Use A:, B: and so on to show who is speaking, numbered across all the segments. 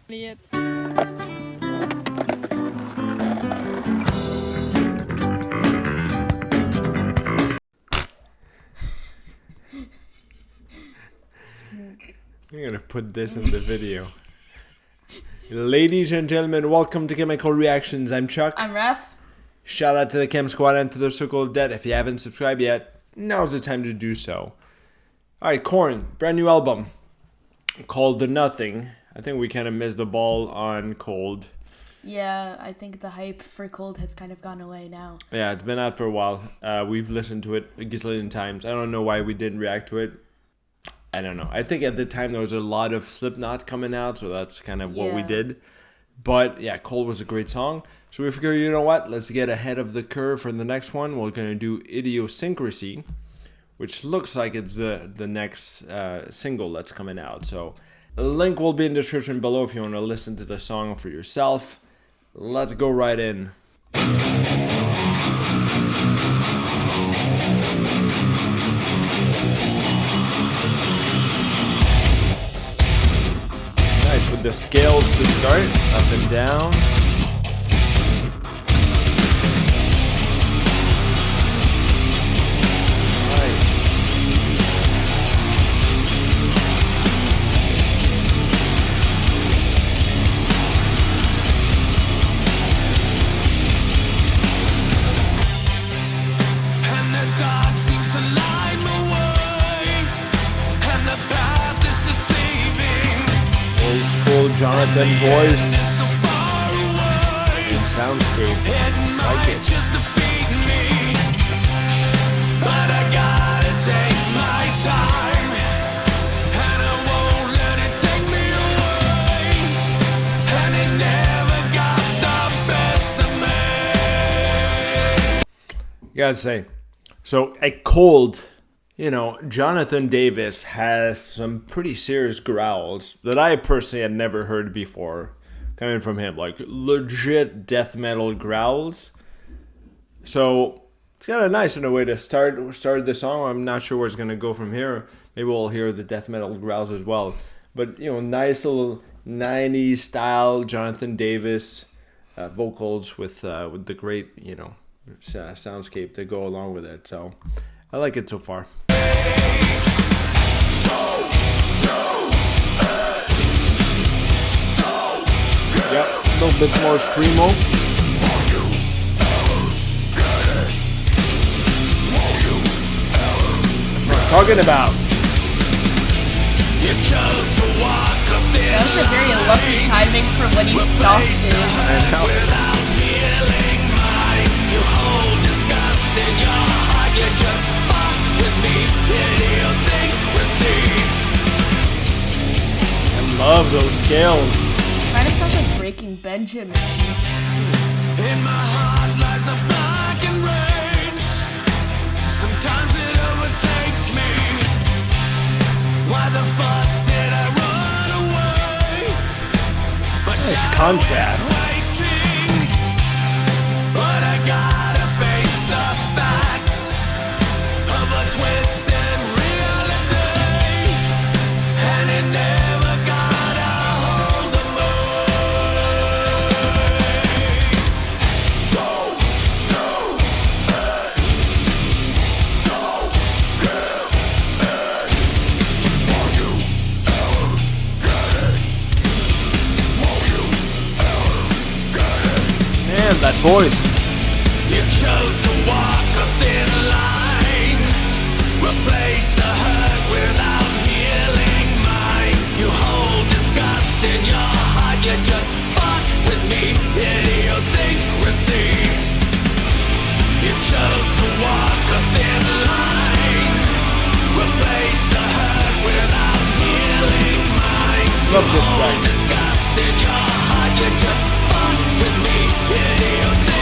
A: Idiot.
B: I'm gonna put this in the video. Ladies and gentlemen, welcome to Chemical Reactions. I'm Chuck.
A: I'm Ref.
B: Shout out to the ChemSquad and to the Circle of Death. If you haven't subscribed yet, now's the time to do so. Alright, KoRn, brand new album called The Nothing. I think we kind of missed the ball on Cold.
A: Yeah, I think the hype for Cold has kind of gone away now.
B: Yeah, it's been out for a while. We've listened to it a gazillion times. I don't know why we didn't react to it. I don't know. I think at the time there was a lot of Slipknot coming out, so that's kind of what we did. But yeah, Cold was a great song. So we figured, you know what? Let's get ahead of the curve for the next one. We're going to do Idiosyncrasy, which looks like it's the next single that's coming out. So the link will be in the description below if you want to listen to the song for yourself. Let's go right in. Nice with the scales to start, up and down. Jonathan voice and soundscape. Like it. But I gotta take my time, and I won't let it take me away, and it never got the best of me. You gotta say, so at Cold, you know, Jonathan Davis has some pretty serious growls that I personally had never heard before coming from him, like legit death metal growls. So it's kind of nice in a way to start the song. I'm not sure where it's going to go from here. Maybe we'll hear the death metal growls as well. But, you know, nice little 90s style Jonathan Davis vocals with the great, you know, soundscape to go along with it. So I like it so far. Yep, a little bit more screamo. That's what I'm talking about.
A: That was a very lucky timing for when you stopped it.
B: I know. I love those scales.
A: Kind of sounds like Breaking Benjamin.
C: In my heart lies a black and rage. Sometimes it overtakes me. Why the fuck did I run away? But
B: nice contrast.
C: waiting. But I gotta face the facts of a twisted reality, and it never got a hold of me.
B: Man, that voice.
C: You chose to walk a thin line, replace the hurt without healing mine. You hold disgust in your heart, you just fucked with me. Idiosyncrasy. You chose to walk a thin line, replace the hurt without healing mine.
B: Love this track.
C: Disgust in your heart, you just fucked with me. Idiosyncrasy.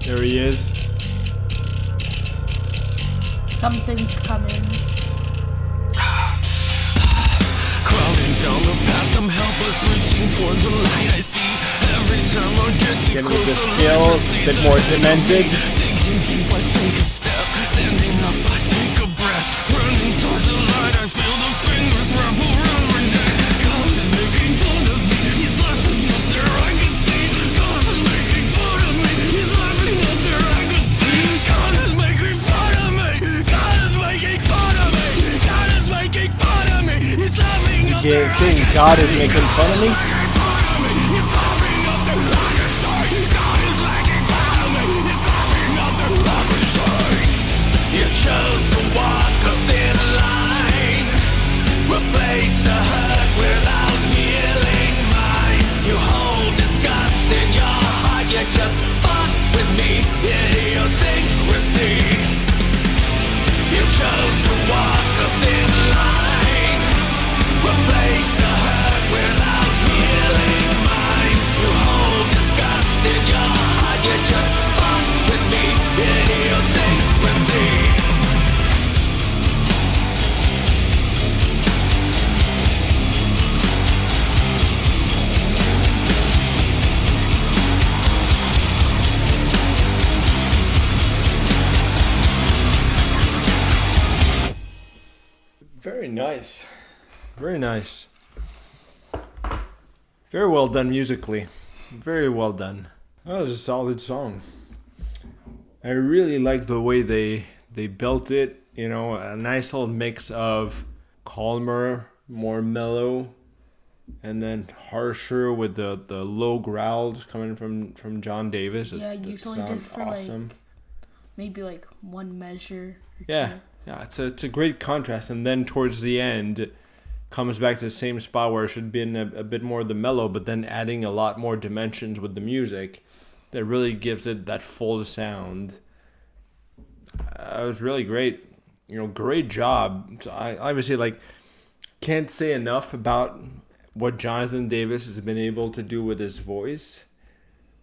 B: There he is.
A: Something's coming.
C: Crawling down the path, I'm helpless, reaching for the light I see. Every time I get too
B: Again
C: close,
B: with the
C: the
B: scales, a bit more demented.
C: Digging deep, I take a step. Standing up, I take a breath. Running towards the light, I feel the fingers wrap around.
B: saying God is making fun of me?
C: You chose to walk a thin line, replace the hurt without healing mine. You hold disgust in your heart, you just fucked with me, idiosyncrasy. You chose to walk a thin line, replace the hurt without healing mine. You hold disgust in your heart, you just fucked with me, idiosyncrasy.
B: Very nice. Very nice. Very well done musically. Very well done. That was a solid song. I really like the way they built it. You know, a nice little mix of calmer, more mellow, and then harsher with the low growls coming from John Davis.
A: Yeah,
B: That
A: usually
B: sounds
A: just for
B: awesome.
A: like maybe like one measure. Or
B: Yeah,
A: two.
B: yeah, it's a great contrast, and then towards the end, it comes back to the same spot where it should be in a bit more of the mellow, but then adding a lot more dimensions with the music that really gives it that full sound. It was really great, you know, great job. So I obviously can't say enough about what Jonathan Davis has been able to do with his voice.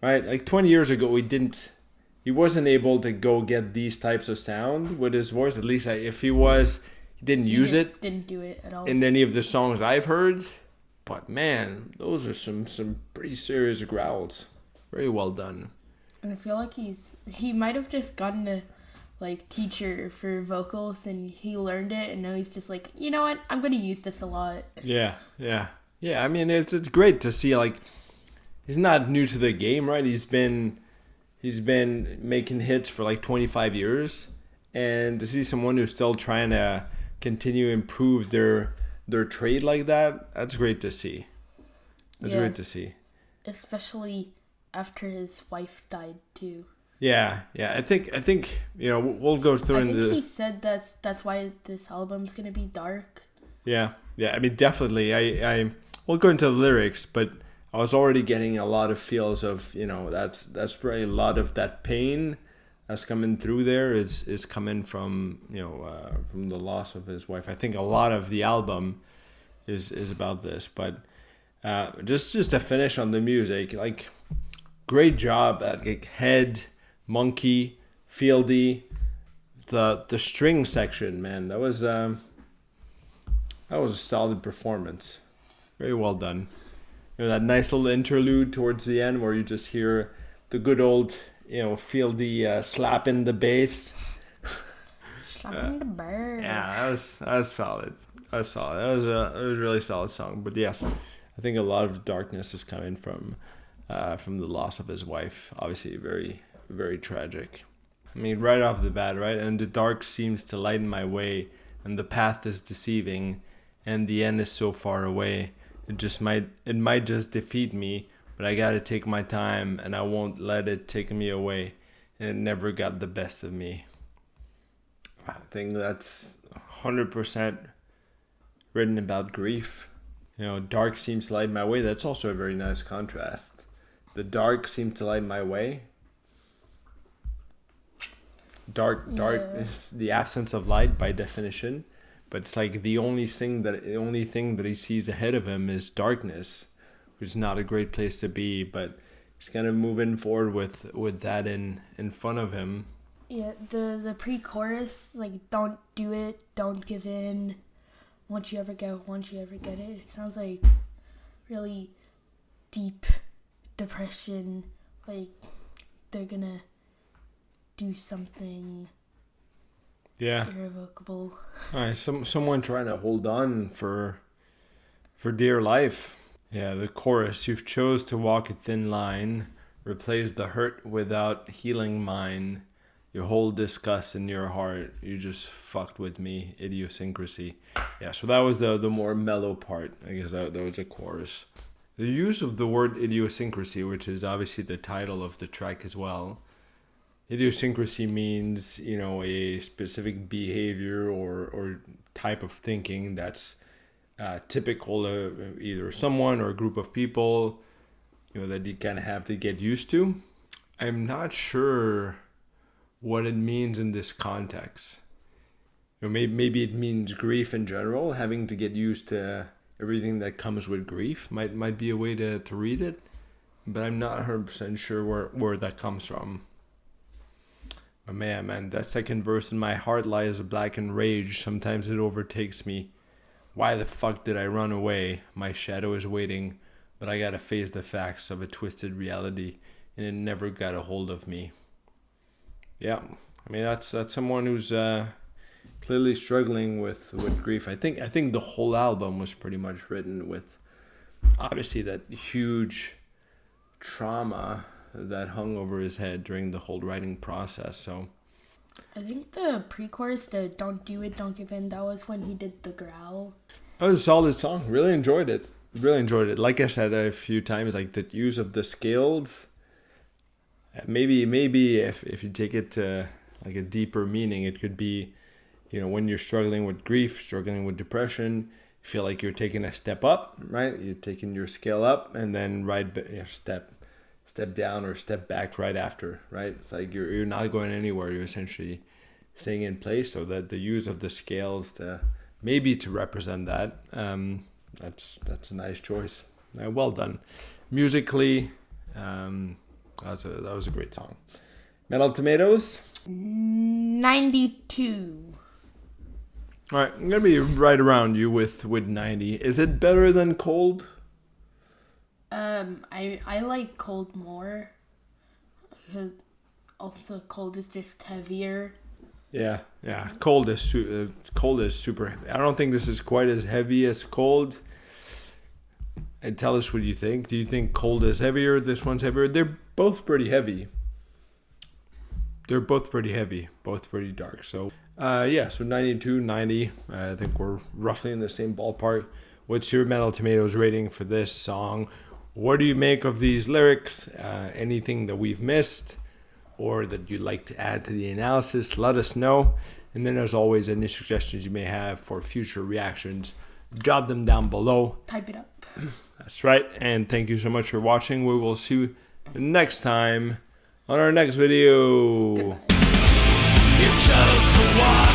B: Right, like 20 years ago, he wasn't able to go get these types of sound with his voice. At least if he was, he didn't use it
A: Didn't do it at all.
B: in any of the songs I've heard. But man, those are some pretty serious growls. Very well done.
A: And I feel like he might have just gotten a like teacher for vocals and he learned it and now he's just like, you know what, I'm gonna use this a lot.
B: Yeah. I mean, it's great to see, like, he's not new to the game, right? He's been making hits for like 25 years, and to see someone who's still trying to continue to improve their trade like that, that's great to see. That's great to see.
A: Especially after his wife died too.
B: Yeah. I think you know, we'll go through
A: I think he said that's why this album's gonna be dark.
B: Yeah. I mean, definitely. I we'll go into the lyrics, but I was already getting a lot of feels of, you know, that's really a lot of that pain that's coming through there is coming from, you know, from the loss of his wife. I think a lot of the album is about this, but just to finish on the music, like, great job at like head, monkey, fieldy, the string section, man. That was a solid performance. Very well done. You know, that nice little interlude towards the end where you just hear the good old, you know, fieldy slapping the bass.
A: Slapping the bird.
B: Yeah, that was solid. That was solid. That was a really solid song. But yes, I think a lot of the darkness is coming from the loss of his wife. Obviously, very, very tragic. I mean, right off the bat, right? And the dark seems to lighten my way, and the path is deceiving, and the end is so far away. It might just defeat me, but I gotta take my time, and I won't let it take me away. And it never got the best of me. I think that's 100% written about grief. You know, dark seems to light my way. That's also a very nice contrast. The dark seems to light my way. Dark is the absence of light by definition. But it's like the only thing that he sees ahead of him is darkness, which is not a great place to be. But he's kind of moving forward with that in front of him.
A: Yeah, the pre-chorus, like, don't do it, don't give in, won't you ever get it. It sounds like really deep depression, like they're gonna do something.
B: Yeah.
A: Irrevocable.
B: All right, someone trying to hold on for dear life. Yeah, the chorus. You've chose to walk a thin line, replace the hurt without healing mine. You hold disgust in your heart. You just fucked with me. Idiosyncrasy. Yeah, so that was the more mellow part. I guess that was a chorus. The use of the word idiosyncrasy, which is obviously the title of the track as well. Idiosyncrasy means, you know, a specific behavior or type of thinking that's typical of either someone or a group of people, you know, that you kind of have to get used to. I'm not sure what it means in this context. You know, maybe it means grief in general, having to get used to everything that comes with grief might be a way to read it, but I'm not 100% sure where that comes from. But man, that second verse, in my heart lies a blackened rage. Sometimes it overtakes me. Why the fuck did I run away? My shadow is waiting, but I gotta face the facts of a twisted reality, and it never got a hold of me. Yeah, I mean that's someone who's clearly struggling with grief. I think the whole album was pretty much written with obviously that huge trauma that hung over his head during the whole writing process. So
A: I think the pre-chorus, the "Don't Do It, Don't Give In," that was when he did the growl.
B: that was a solid song. Really enjoyed it. Like I said a few times, like the use of the scales. Maybe if you take it to like a deeper meaning, it could be, you know, when you're struggling with grief, struggling with depression, you feel like you're taking a step up, right? You're taking your scale up, and then step down or step back right after, right? It's like you're not going anywhere. You're essentially staying in place. So that the use of the scales to represent that, that's a nice choice. Well done, musically. That was a great song. Metal Tomatoes.
A: 92.
B: All right, I'm gonna be right around you with 90. Is it better than Cold?
A: I like Cold more. Also, Cold is just heavier.
B: Yeah. Cold is super heavy. I don't think this is quite as heavy as Cold. And tell us what you think. Do you think Cold is heavier? This one's heavier? They're both pretty heavy. Both pretty dark. So, so 92, 90. I think we're roughly in the same ballpark. What's your Metal Tomatoes rating for this song? What do you make of these lyrics? Anything that we've missed or that you'd like to add to the analysis, let us know. And then, as always, any suggestions you may have for future reactions, jot them down below.
A: Type it up.
B: That's right. And thank you so much for watching. We will see you next time on our next video.
A: Goodbye.
C: You chose to walk